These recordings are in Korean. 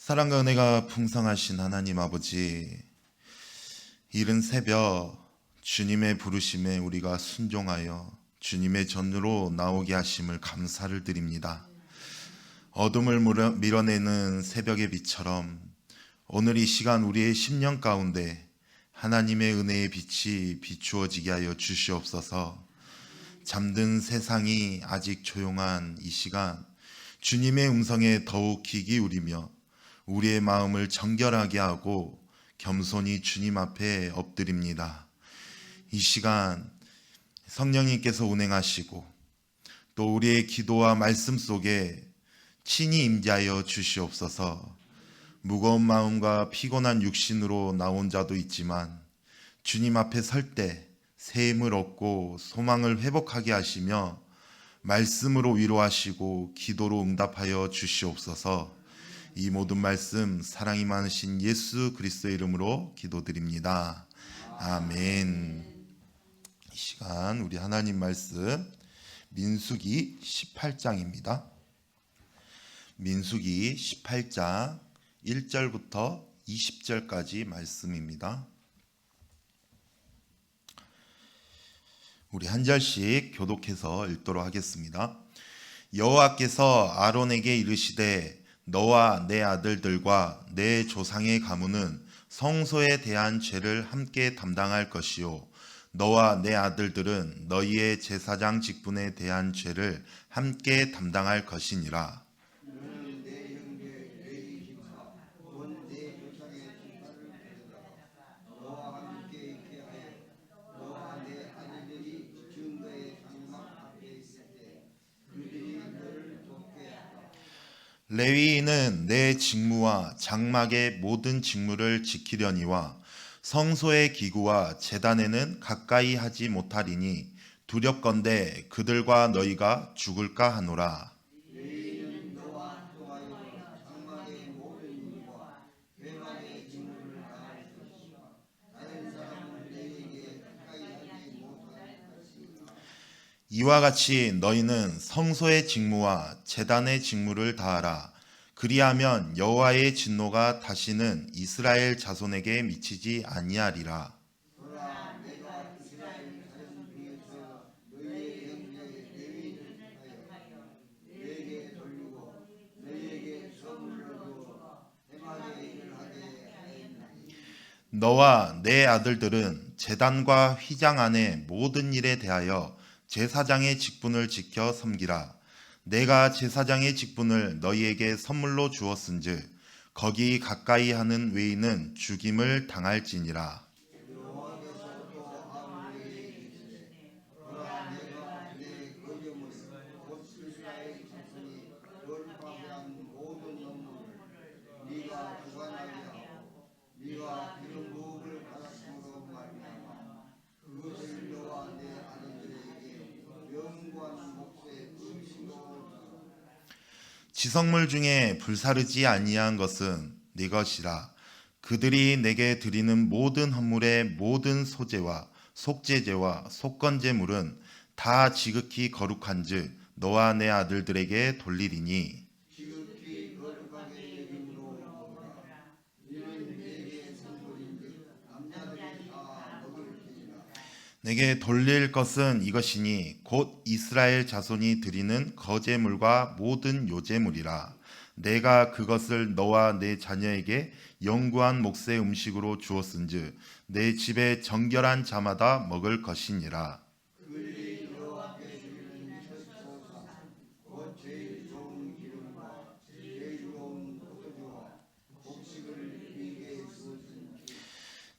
사랑과 은혜가 풍성하신 하나님 아버지, 이른 새벽 주님의 부르심에 우리가 순종하여 주님의 전으로 나오게 하심을 감사를 드립니다. 어둠을 밀어내는 새벽의 빛처럼 오늘 이 시간 우리의 심령 가운데 하나님의 은혜의 빛이 비추어지게 하여 주시옵소서. 잠든 세상이 아직 조용한 이 시간 주님의 음성에 더욱 귀 기울이며 우리의 마음을 정결하게 하고 겸손히 주님 앞에 엎드립니다. 이 시간 성령님께서 운행하시고 또 우리의 기도와 말씀 속에 친히 임재하여 주시옵소서. 무거운 마음과 피곤한 육신으로 나온 자도 있지만 주님 앞에 설 때 새 힘을 얻고 소망을 회복하게 하시며 말씀으로 위로하시고 기도로 응답하여 주시옵소서. 이 모든 말씀 사랑이 많으신 예수 그리스도의 이름으로 기도드립니다. 아멘. 이 시간 우리 하나님 말씀 민수기 18장입니다. 민수기 18장 1절부터 20절까지 말씀입니다. 우리 한 절씩 교독해서 읽도록 하겠습니다. 여호와께서 아론에게 이르시되 너와 내 아들들과 내 조상의 가문은 성소에 대한 죄를 함께 담당할 것이요 너와 내 아들들은 너희의 제사장 직분에 대한 죄를 함께 담당할 것이니라. 레위인은 내 직무와 장막의 모든 직무를 지키려니와 성소의 기구와 제단에는 가까이 하지 못하리니 두렵건대 그들과 너희가 죽을까 하노라. 이와 같이 너희는 성소의 직무와 제단의 직무를 다하라. 그리하면 여호와의 진노가 다시는 이스라엘 자손에게 미치지 아니하리라. 너와 내 아들들은 제단과 휘장 안의 모든 일에 대하여 제사장의 직분을 지켜 섬기라. 내가 제사장의 직분을 너희에게 선물로 주었은즉 거기 가까이 하는 외인은 죽임을 당할지니라. 지성물 중에 불사르지 아니한 것은 네 것이라. 그들이 내게 드리는 모든 헌물의 모든 소제와 속제제와 속건제물은 다 지극히 거룩한즉 너와 내 아들들에게 돌리리니 내게 돌릴 것은 이것이니 곧 이스라엘 자손이 드리는 거제물과 모든 요제물이라. 내가 그것을 너와 내 자녀에게 영구한 몫의 음식으로 주었은즉 내 집에 정결한 자마다 먹을 것이니라.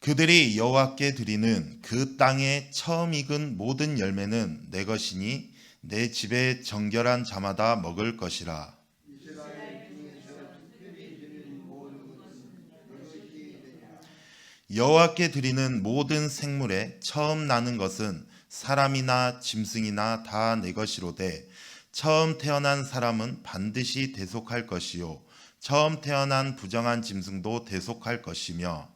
그들이 여호와께 드리는 그 땅에 처음 익은 모든 열매는 내 것이니 내 집에 정결한 자마다 먹을 것이라. 여호와께 드리는 모든 생물에 처음 나는 것은 사람이나 짐승이나 다 내 것이로되 처음 태어난 사람은 반드시 대속할 것이요 처음 태어난 부정한 짐승도 대속할 것이며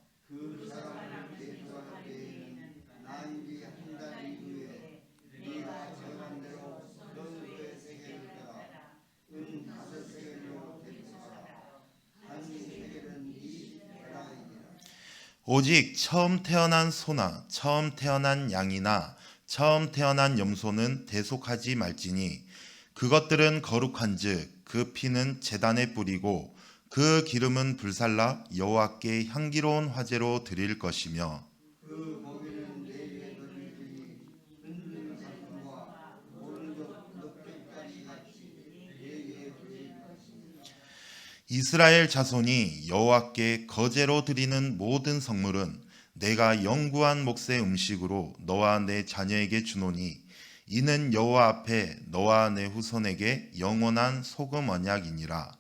오직 처음 태어난 소나 처음 태어난 양이나 처음 태어난 염소는 대속하지 말지니 그것들은 거룩한즉 그 피는 제단에 뿌리고 그 기름은 불살라 여호와께 향기로운 화제로 드릴 것이며 그 고기는 내 입에 걸리니 흔드는 상품과 오른쪽 넉대까지 같이 내 입에 걸릴 것이니 이스라엘 자손이 여호와께 거제로 드리는 모든 성물은 내가 영구한 몫의 음식으로 너와 내 자녀에게 주노니 이는 여호와 앞에 너와 내 후손에게 영원한 소금 언약이니라.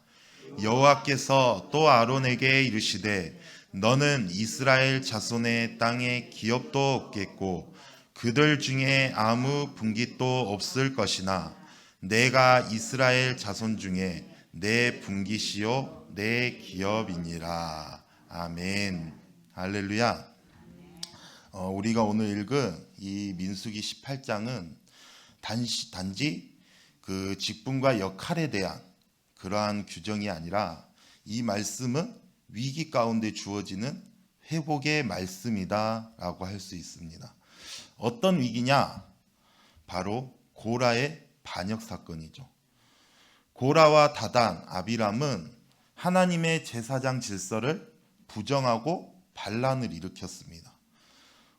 여호와께서 또 아론에게 이르시되 너는 이스라엘 자손의 땅에 기업도 없겠고 그들 중에 아무 분깃도 없을 것이나 내가 이스라엘 자손 중에 내 분깃이요 내 기업이니라. 아멘. 할렐루야. 우리가 오늘 읽은 이 민수기 18장은 단지 그 직분과 역할에 대한 그러한 규정이 아니라 이 말씀은 위기 가운데 주어지는 회복의 말씀이다라고 할 수 있습니다. 어떤 위기냐? 바로 고라의 반역 사건이죠. 고라와 다단, 아비람은 하나님의 제사장 질서를 부정하고 반란을 일으켰습니다.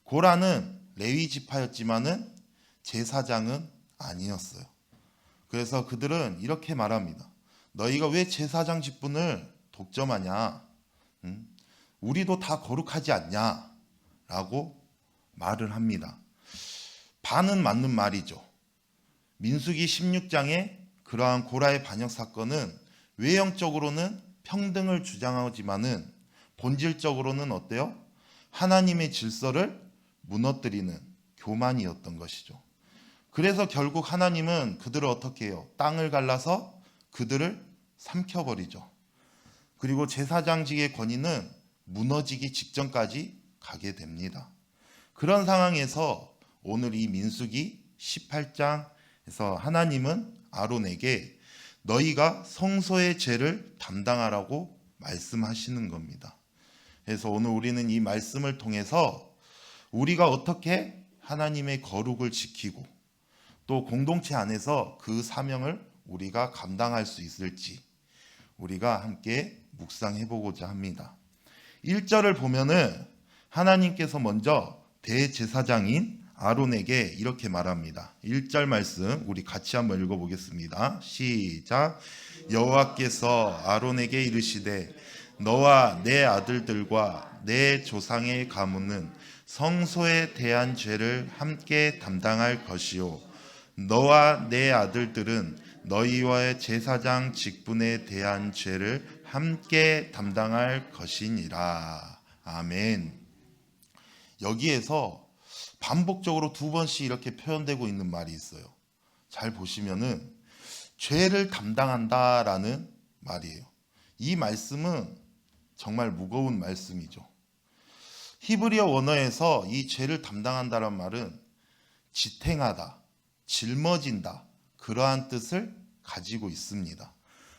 고라는 레위 지파였지만은 제사장은 아니었어요. 그래서 그들은 이렇게 말합니다. 너희가 왜 제사장 직분을 독점하냐? 우리도 다 거룩하지 않냐? 라고 말을 합니다. 반은 맞는 말이죠. 민수기 16장에 그러한 고라의 반역 사건은 외형적으로는 평등을 주장하지만은 본질적으로는 어때요? 하나님의 질서를 무너뜨리는 교만이었던 것이죠. 그래서 결국 하나님은 그들을 어떻게 해요? 땅을 갈라서 그들을 삼켜버리죠. 그리고 제사장직의 권위는 무너지기 직전까지 가게 됩니다. 그런 상황에서 오늘 이 민수기 18장에서 하나님은 아론에게 너희가 성소의 죄를 담당하라고 말씀하시는 겁니다. 그래서 오늘 우리는 이 말씀을 통해서 우리가 어떻게 하나님의 거룩을 지키고 또 공동체 안에서 그 사명을 우리가 감당할 수 있을지 우리가 함께 묵상해 보고자 합니다. 1절을 보면은 하나님께서 먼저 대제사장인 아론에게 이렇게 말합니다. 1절 말씀 우리 같이 한번 읽어보겠습니다. 시작. 여호와께서 아론에게 이르시되 너와 내 아들들과 내 조상의 가문은 성소에 대한 죄를 함께 담당할 것이요 너와 내 아들들은 너희와의 제사장 직분에 대한 죄를 함께 담당할 것이니라. 아멘. 여기에서 반복적으로 두 번씩 이렇게 표현되고 있는 말이 있어요. 잘 보시면은 죄를 담당한다라는 말이에요. 이 말씀은 정말 무거운 말씀이죠. 히브리어 원어에서 이 죄를 담당한다는 말은 지탱하다, 짊어진다 그러한 뜻을 가지고 있습니다.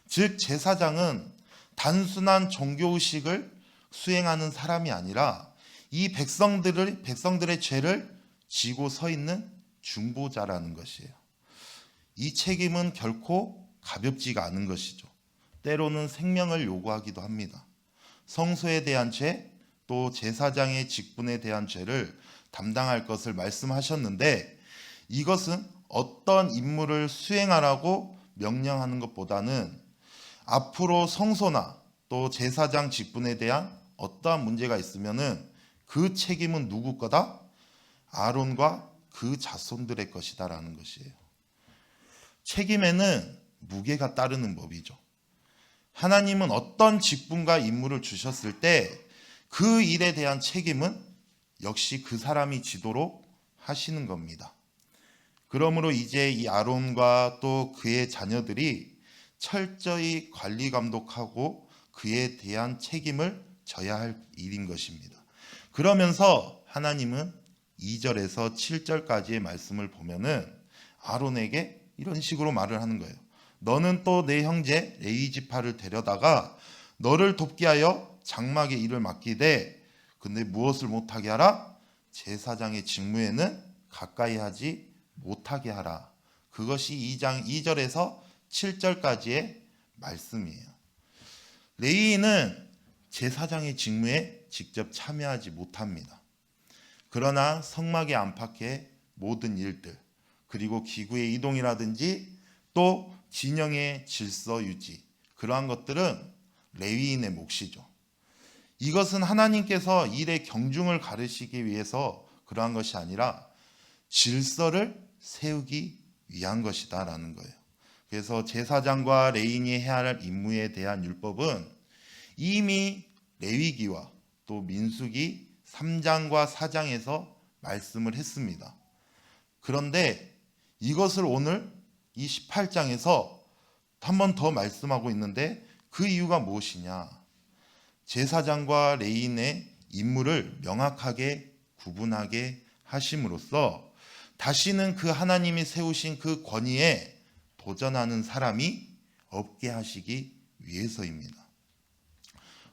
즉 제사장은 단순한 종교의식을 수행하는 사람이 아니라 이 백성들의 죄를 지고 서 있는 중보자라는 것이에요. 이 책임은 결코 가볍지가 않은 것이죠. 때로는 생명을 요구하기도 합니다. 성소에 대한 죄, 또 제사장의 직분에 대한 죄를 담당할 것을 말씀하셨는데 이것은 어떤 임무를 수행하라고 명령하는 것보다는 앞으로 성소나 또 제사장 직분에 대한 어떠한 문제가 있으면은 그 책임은 누구 거다? 아론과 그 자손들의 것이다라는 것이에요. 책임에는 무게가 따르는 법이죠. 하나님은 어떤 직분과 임무를 주셨을 때 그 일에 대한 책임은 역시 그 사람이 지도록 하시는 겁니다. 그러므로 이제 이 아론과 또 그의 자녀들이 철저히 관리 감독하고 그에 대한 책임을 져야 할 일인 것입니다. 그러면서 하나님은 2절에서 7절까지의 말씀을 보면은 아론에게 이런 식으로 말을 하는 거예요. 너는 또 내 형제 레위 지파를 데려다가 너를 돕게 하여 장막의 일을 맡기되 근데 무엇을 못하게 하라? 제사장의 직무에는 가까이 하지 못하게 하라. 그것이 2장 2절에서 7절까지의 말씀이에요. 레위인은 제사장의 직무에 직접 참여하지 못합니다. 그러나 성막의 안팎의 모든 일들, 그리고 기구의 이동이라든지 또 진영의 질서 유지, 그러한 것들은 레위인의 몫이죠. 이것은 하나님께서 일의 경중을 가르치기 위해서 그러한 것이 아니라 질서를 세우기 위한 것이다라는 거예요. 그래서 제사장과 레위인이 해야 할 임무에 대한 율법은 이미 레위기와 또 민수기 3장과 4장에서 말씀을 했습니다. 그런데 이것을 오늘 이 18장에서 한 번 더 말씀하고 있는데 그 이유가 무엇이냐? 제사장과 레위인의 임무를 명확하게 구분하게 하심으로써 다시는 그 하나님이 세우신 그 권위에 도전하는 사람이 없게 하시기 위해서입니다.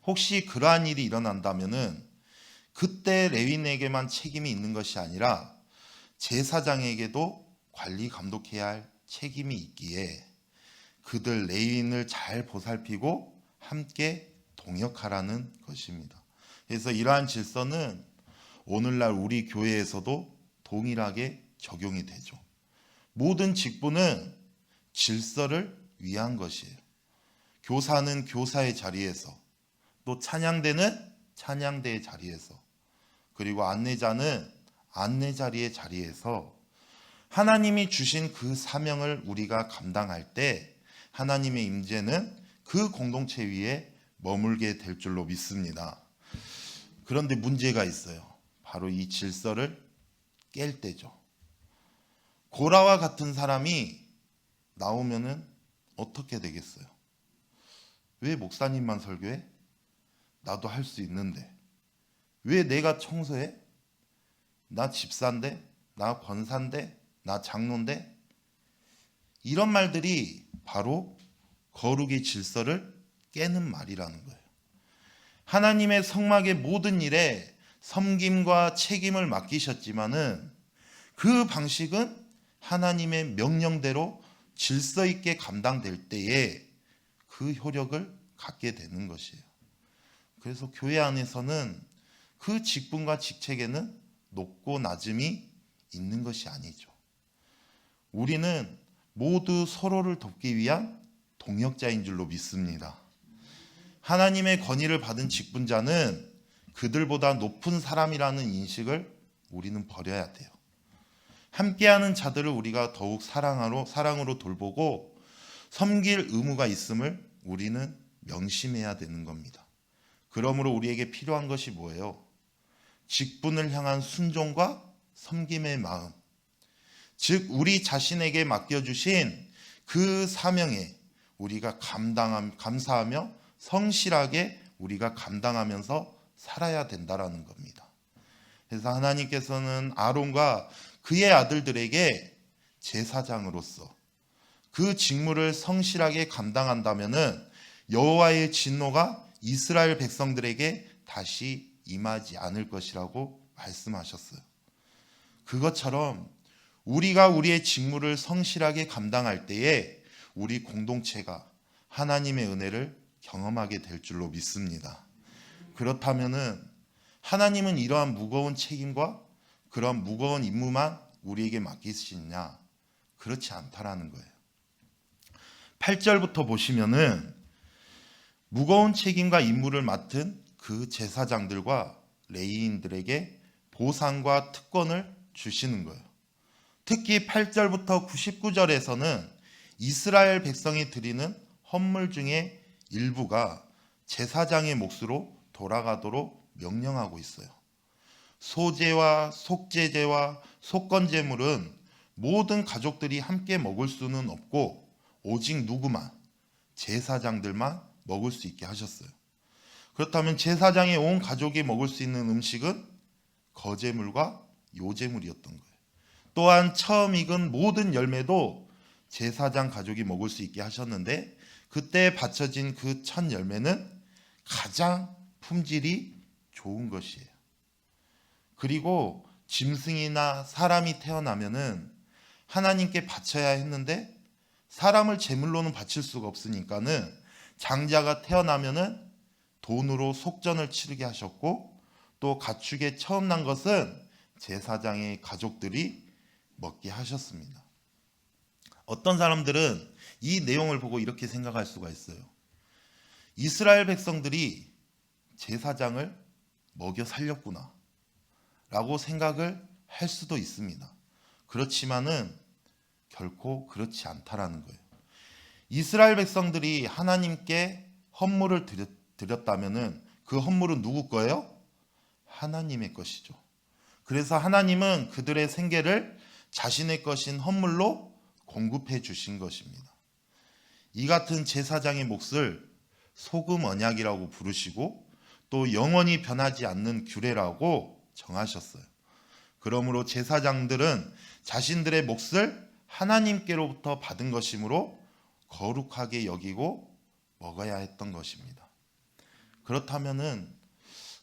혹시 그러한 일이 일어난다면은 그때 레위인에게만 책임이 있는 것이 아니라 제사장에게도 관리 감독해야 할 책임이 있기에 그들 레위인을 잘 보살피고 함께 동역하라는 것입니다. 그래서 이러한 질서는 오늘날 우리 교회에서도 동일하게 적용이 되죠. 모든 직분은 질서를 위한 것이에요. 교사는 교사의 자리에서, 또 찬양대는 찬양대의 자리에서, 그리고 안내자는 안내 자리의 자리에서 하나님이 주신 그 사명을 우리가 감당할 때 하나님의 임재는 그 공동체 위에 머물게 될 줄로 믿습니다. 그런데 문제가 있어요. 바로 이 질서를 깰 때죠. 고라와 같은 사람이 나오면은 어떻게 되겠어요? 왜 목사님만 설교해? 나도 할 수 있는데. 왜 내가 청소해? 나 집사인데? 나 권사인데? 나 장로인데? 이런 말들이 바로 거룩의 질서를 깨는 말이라는 거예요. 하나님의 성막의 모든 일에 섬김과 책임을 맡기셨지만은 그 방식은 하나님의 명령대로 질서 있게 감당될 때에 그 효력을 갖게 되는 것이에요. 그래서 교회 안에서는 그 직분과 직책에는 높고 낮음이 있는 것이 아니죠. 우리는 모두 서로를 돕기 위한 동역자인 줄로 믿습니다. 하나님의 권위를 받은 직분자는 그들보다 높은 사람이라는 인식을 우리는 버려야 돼요. 함께하는 자들을 우리가 더욱 사랑으로 돌보고 섬길 의무가 있음을 우리는 명심해야 되는 겁니다. 그러므로 우리에게 필요한 것이 뭐예요? 직분을 향한 순종과 섬김의 마음, 즉 우리 자신에게 맡겨주신 그 사명에 우리가 감사하며 성실하게 우리가 감당하면서 살아야 된다라는 겁니다. 그래서 하나님께서는 아론과 그의 아들들에게 제사장으로서 그 직무를 성실하게 감당한다면은 여호와의 진노가 이스라엘 백성들에게 다시 임하지 않을 것이라고 말씀하셨어요. 그것처럼 우리가 우리의 직무를 성실하게 감당할 때에 우리 공동체가 하나님의 은혜를 경험하게 될 줄로 믿습니다. 그렇다면은 하나님은 이러한 무거운 책임과 그런 무거운 임무만 우리에게 맡기시냐? 그렇지 않다라는 거예요. 8절부터 보시면은 무거운 책임과 임무를 맡은 그 제사장들과 레위인들에게 보상과 특권을 주시는 거예요. 특히 8절부터 99절에서는 이스라엘 백성이 드리는 헌물 중에 일부가 제사장의 몫으로 돌아가도록 명령하고 있어요. 소제와 속제제와 속건제물은 모든 가족들이 함께 먹을 수는 없고 오직 누구만, 제사장들만 먹을 수 있게 하셨어요. 그렇다면 제사장의 온 가족이 먹을 수 있는 음식은 거제물과 요제물이었던 거예요. 또한 처음 익은 모든 열매도 제사장 가족이 먹을 수 있게 하셨는데 그때 바쳐진 그 첫 열매는 가장 품질이 좋은 것이에요. 그리고 짐승이나 사람이 태어나면은 하나님께 바쳐야 했는데 사람을 제물로는 바칠 수가 없으니까는 장자가 태어나면은 돈으로 속전을 치르게 하셨고, 또 가축에 처음 난 것은 제사장의 가족들이 먹게 하셨습니다. 어떤 사람들은 이 내용을 보고 이렇게 생각할 수가 있어요. 이스라엘 백성들이 제사장을 먹여 살렸구나 라고 생각을 할 수도 있습니다. 그렇지만은 결코 그렇지 않다라는 거예요. 이스라엘 백성들이 하나님께 헌물을 드렸다면은 그 헌물은 누구 거예요? 하나님의 것이죠. 그래서 하나님은 그들의 생계를 자신의 것인 헌물로 공급해 주신 것입니다. 이 같은 제사장의 몫을 소금 언약이라고 부르시고 또 영원히 변하지 않는 규례라고 정하셨어요. 그러므로 제사장들은 자신들의 몫을 하나님께로부터 받은 것이므로 거룩하게 여기고 먹어야 했던 것입니다. 그렇다면은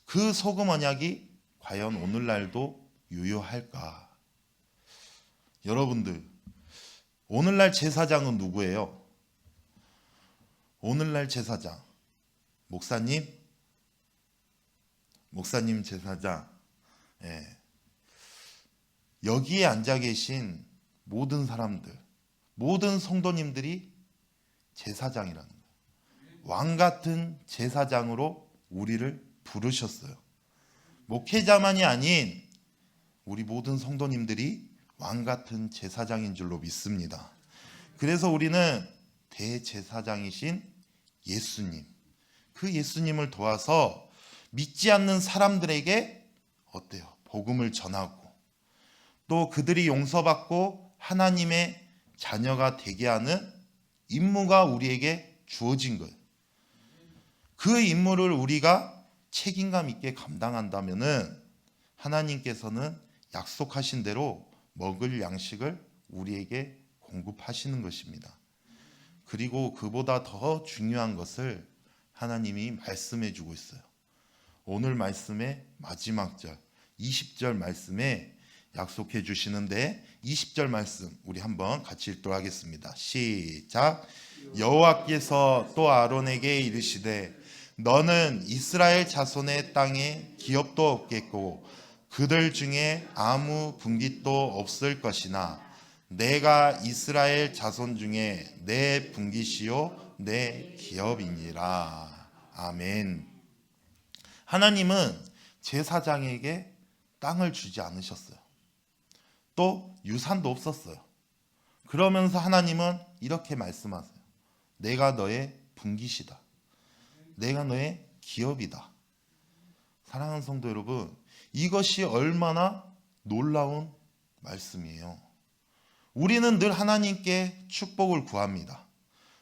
그 소금 언약이 과연 오늘날도 유효할까? 여러분들, 오늘날 제사장은 누구예요? 오늘날 제사장, 목사님 제사장, 여기에 앉아 계신 모든 사람들, 모든 성도님들이 제사장이라는 거예요. 왕 같은 제사장으로 우리를 부르셨어요. 목회자만이 아닌 우리 모든 성도님들이 왕 같은 제사장인 줄로 믿습니다. 그래서 우리는 대제사장이신 예수님, 그 예수님을 도와서 믿지 않는 사람들에게 어때요? 복음을 전하고 또 그들이 용서받고 하나님의 자녀가 되게 하는 임무가 우리에게 주어진 거예요. 그 임무를 우리가 책임감 있게 감당한다면은 하나님께서는 약속하신 대로 먹을 양식을 우리에게 공급하시는 것입니다. 그리고 그보다 더 중요한 것을 하나님이 말씀해 주고 있어요. 오늘 말씀의 마지막 절 20절 말씀에 약속해 주시는데 20절 말씀 우리 한번 같이 읽도록 하겠습니다. 시작. 여호와께서 또 아론에게 이르시되 너는 이스라엘 자손의 땅에 기업도 없겠고 그들 중에 아무 분깃도 없을 것이나 내가 이스라엘 자손 중에 내 분깃이요 내 기업이니라. 아멘. 하나님은 제사장에게 땅을 주지 않으셨어요. 또 유산도 없었어요. 그러면서 하나님은 이렇게 말씀하세요. 내가 너의 분깃이다. 내가 너의 기업이다. 사랑하는 성도 여러분, 이것이 얼마나 놀라운 말씀이에요. 우리는 늘 하나님께 축복을 구합니다.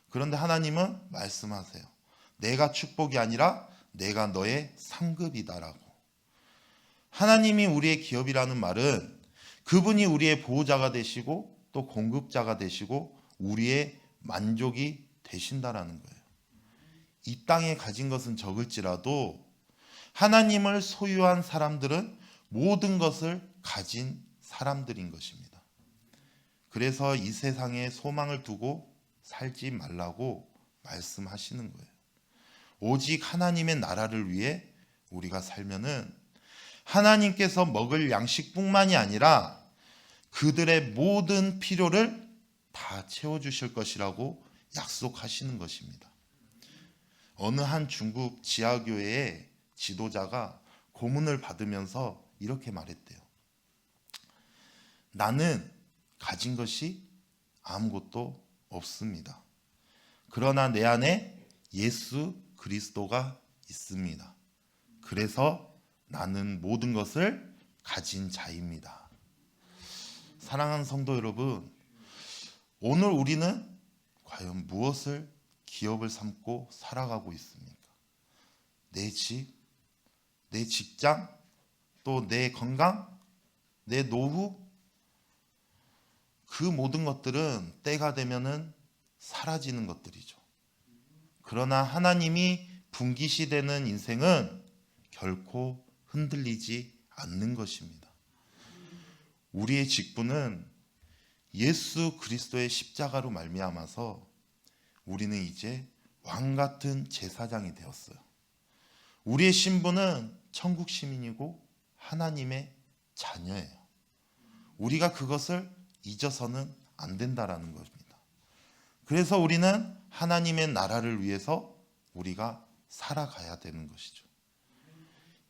그런데 하나님은 말씀하세요. 내가 축복이 아니라 내가 너의 상급이다라고. 하나님이 우리의 기업이라는 말은 그분이 우리의 보호자가 되시고 또 공급자가 되시고 우리의 만족이 되신다라는 거예요. 이 땅에 가진 것은 적을지라도 하나님을 소유한 사람들은 모든 것을 가진 사람들인 것입니다. 그래서 이 세상에 소망을 두고 살지 말라고 말씀하시는 거예요. 오직 하나님의 나라를 위해 우리가 살면은 하나님께서 먹을 양식뿐만이 아니라 그들의 모든 필요를 다 채워주실 것이라고 약속하시는 것입니다. 어느 한 중국 지하교회의 지도자가 고문을 받으면서 이렇게 말했대요. 나는 가진 것이 아무것도 없습니다. 그러나 내 안에 예수 그리스도가 있습니다. 그래서 나는 모든 것을 가진 자입니다. 사랑하는 성도 여러분, 오늘 우리는 과연 무엇을 기업을 삼고 살아가고 있습니까? 내 집, 내 직장, 또 내 건강, 내 노후, 그 모든 것들은 때가 되면은 사라지는 것들이죠. 그러나 하나님이 분깃이 되는 인생은 결코 흔들리지 않는 것입니다. 우리의 직분은 예수 그리스도의 십자가로 말미암아서 우리는 이제 왕 같은 제사장이 되었어요. 우리의 신분은 천국 시민이고 하나님의 자녀예요. 우리가 그것을 잊어서는 안 된다라는 것입니다. 그래서 우리는 하나님의 나라를 위해서 우리가 살아가야 되는 것이죠.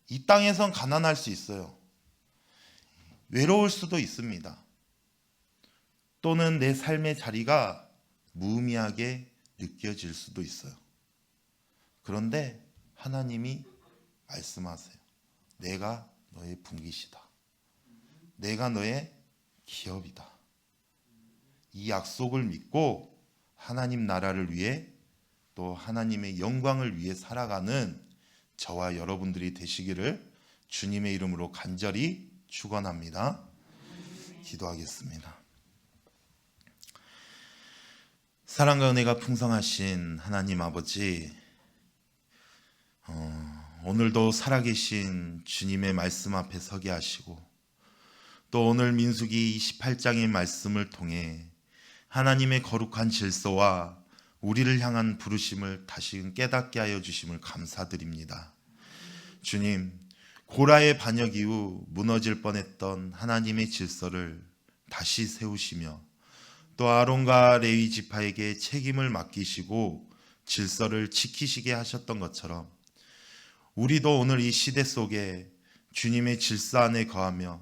이 땅에선 가난할 수 있어요. 외로울 수도 있습니다. 또는 내 삶의 자리가 무의미하게 느껴질 수도 있어요. 그런데 하나님이 말씀하세요. 내가 너의 분깃이다. 내가 너의 기업이다. 이 약속을 믿고 하나님 나라를 위해 또 하나님의 영광을 위해 살아가는 저와 여러분들이 되시기를 주님의 이름으로 간절히 축원합니다. 기도하겠습니다. 사랑과 은혜가 풍성하신 하나님 아버지, 오늘도 살아계신 주님의 말씀 앞에 서게 하시고 또 오늘 민수기 28장의 말씀을 통해 하나님의 거룩한 질서와 우리를 향한 부르심을 다시금 깨닫게 하여 주심을 감사드립니다. 주님, 고라의 반역 이후 무너질 뻔했던 하나님의 질서를 다시 세우시며 또 아론과 레위 지파에게 책임을 맡기시고 질서를 지키시게 하셨던 것처럼 우리도 오늘 이 시대 속에 주님의 질서 안에 거하며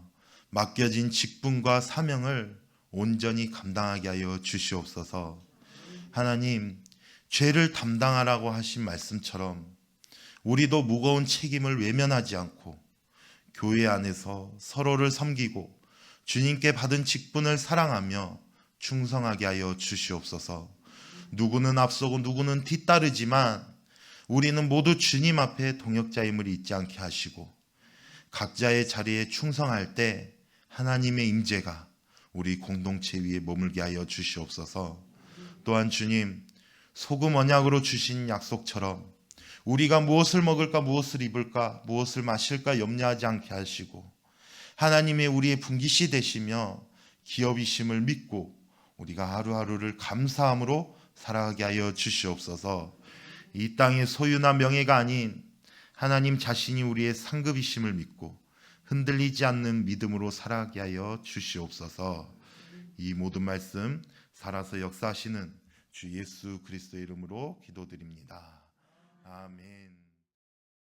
맡겨진 직분과 사명을 온전히 감당하게 하여 주시옵소서. 하나님, 죄를 담당하라고 하신 말씀처럼 우리도 무거운 책임을 외면하지 않고 교회 안에서 서로를 섬기고 주님께 받은 직분을 사랑하며 충성하게 하여 주시옵소서. 누구는 앞서고 누구는 뒤따르지만 우리는 모두 주님 앞에 동역자임을 잊지 않게 하시고 각자의 자리에 충성할 때 하나님의 임재가 우리 공동체 위에 머물게 하여 주시옵소서. 또한 주님, 소금 언약으로 주신 약속처럼 우리가 무엇을 먹을까 무엇을 입을까 무엇을 마실까 염려하지 않게 하시고 하나님의 우리의 분깃이 되시며 기업이심을 믿고 우리가 하루하루를 감사함으로 살아가게 하여 주시옵소서. 이 땅의 소유나 명예가 아닌 하나님 자신이 우리의 상급이심을 믿고 흔들리지 않는 믿음으로 살아가게 하여 주시옵소서. 이 모든 말씀 살아서 역사하시는 주 예수 그리스도의 이름으로 기도드립니다. 아멘.